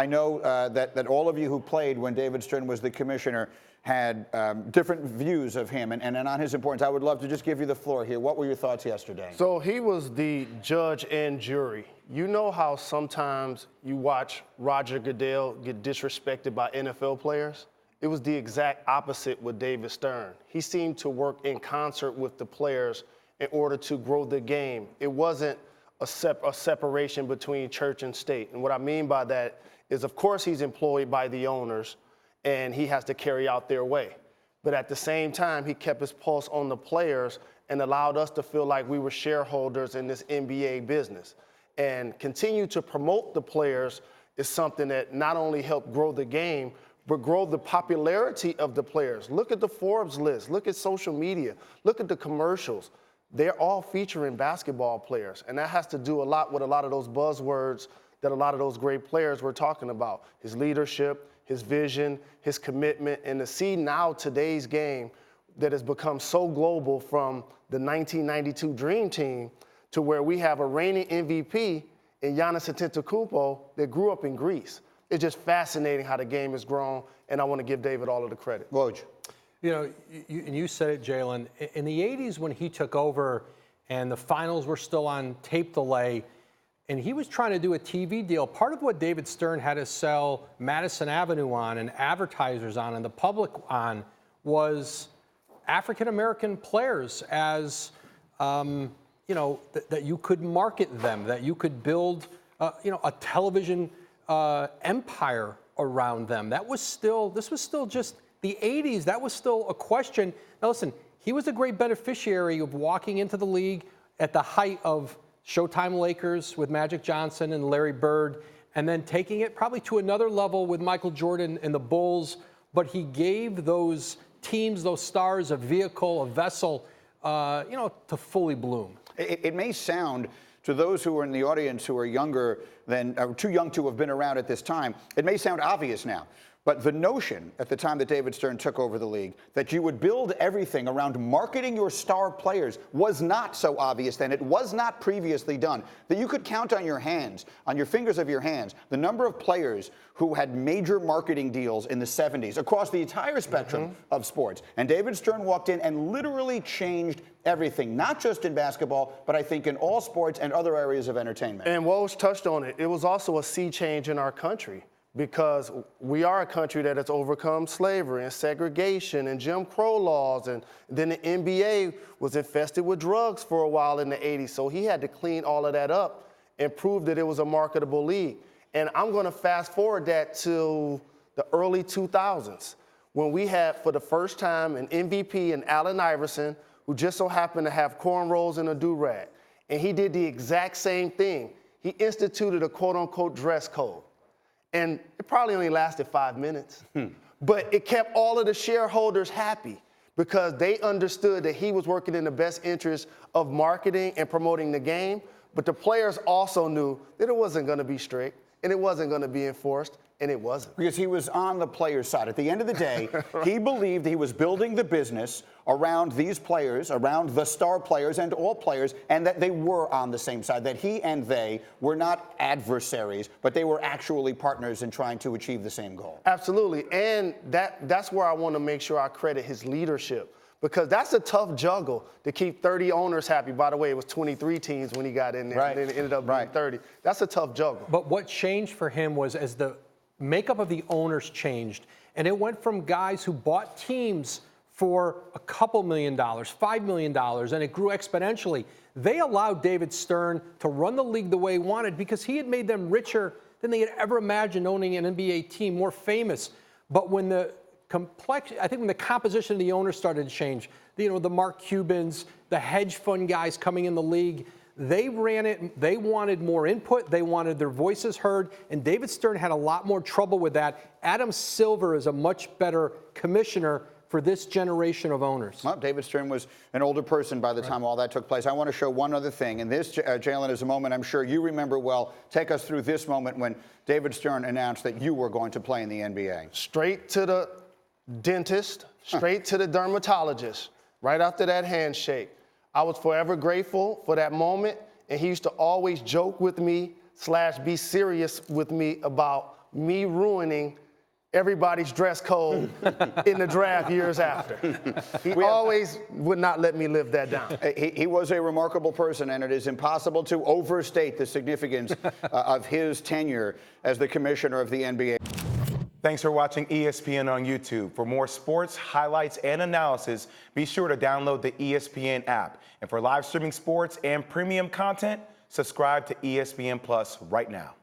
I know that all of you who played when David Stern was the commissioner had different views of him and on his importance. I would love to just give you the floor here. What were your thoughts yesterday? So he was the judge and jury. You know how sometimes you watch Roger Goodell get disrespected by NFL players? It was the exact opposite with David Stern. He seemed to work in concert with the players in order to grow the game. It wasn't a separation between church and state. And what I mean by that is, of course, he's employed by the owners, and he has to carry out their way. But at the same time, he kept his pulse on the players and allowed us to feel like we were shareholders in this NBA business. And continue to promote the players is something that not only helped grow the game, but grow the popularity of the players. Look at the Forbes list. Look at social media. Look at the commercials. They're all featuring basketball players. And that has to do a lot with a lot of those buzzwords that a lot of those great players were talking about. His leadership, his vision, his commitment, and to see now today's game that has become so global from the 1992 Dream Team to where we have a reigning MVP in Giannis Antetokounmpo that grew up in Greece. It's just fascinating how the game has grown, and I want to give David all of the credit. Woj. You know, you said it, Jalen. In the 80s when he took over and the finals were still on tape delay, and he was trying to do a TV deal, part of what David Stern had to sell Madison Avenue on and advertisers on and the public on was African-American players as, you know, that you could market them, that you could build, you know, a television empire around them. This was still just the 80s. That was still a question. Now listen, he was a great beneficiary of walking into the league at the height of Showtime Lakers with Magic Johnson and Larry Bird, and then taking it probably to another level with Michael Jordan and the Bulls. But he gave those teams, those stars, a vehicle, a vessel, you know, to fully bloom. It may sound, to those who are in the audience who are younger than, too young to have been around at this time, it may sound obvious now. But the notion at the time that David Stern took over the league that you would build everything around marketing your star players was not so obvious then. It was not previously done. That you could count on your hands, on your fingers of your hands, the number of players who had major marketing deals in the 70s across the entire spectrum of sports. And David Stern walked in and literally changed everything, not just in basketball, but I think in all sports and other areas of entertainment. And Woj touched on it. It was also a sea change in our country, because we are a country that has overcome slavery and segregation and Jim Crow laws, and then the NBA was infested with drugs for a while in the 80s. So he had to clean all of that up and prove that it was a marketable league. And I'm going to fast forward that to the early 2000s when we had, for the first time, an MVP in Allen Iverson, who just so happened to have cornrows and a do-rag. And he did the exact same thing. He instituted a quote-unquote dress code. And it probably only lasted 5 minutes. But it kept all of the shareholders happy because they understood that he was working in the best interest of marketing and promoting the game. But the players also knew that it wasn't going to be strict and it wasn't going to be enforced, and it wasn't. Because he was on the player's side. At the end of the day, he believed he was building the business around these players, around the star players and all players, and that they were on the same side, that he and they were not adversaries, but they were actually partners in trying to achieve the same goal. Absolutely. And that's where I want to make sure I credit his leadership, because that's a tough juggle to keep 30 owners happy. By the way, it was 23 teams when he got in there, right. And then it ended up being 30. That's a tough juggle. But what changed for him was as the makeup of the owners changed, and it went from guys who bought teams for a couple $1 million, $5 million, and it grew exponentially. They allowed David Stern to run the league the way he wanted because he had made them richer than they had ever imagined owning an NBA team, more famous. But when the I think when the composition of the owners started to change, you know, the Mark Cubans, the hedge fund guys coming in the league, they ran it. They wanted more input. They wanted their voices heard. And David Stern had a lot more trouble with that. Adam Silver is a much better commissioner for this generation of owners. Well, David Stern was an older person by the time all that took place. I want to show one other thing. And this, Jalen, is a moment I'm sure you remember well. Take us through this moment when David Stern announced that you were going to play in the NBA. Straight to the dentist, straight to the dermatologist, right after that handshake. I was forever grateful for that moment, and he used to always joke with me / be serious with me about me ruining everybody's dress code in the draft years after. He always would not let me live that down. He was a remarkable person, and it is impossible to overstate the significance of his tenure as the commissioner of the NBA. Thanks for watching ESPN on YouTube. For more sports, highlights, and analysis, be sure to download the ESPN app. And for live streaming sports and premium content, subscribe to ESPN Plus right now.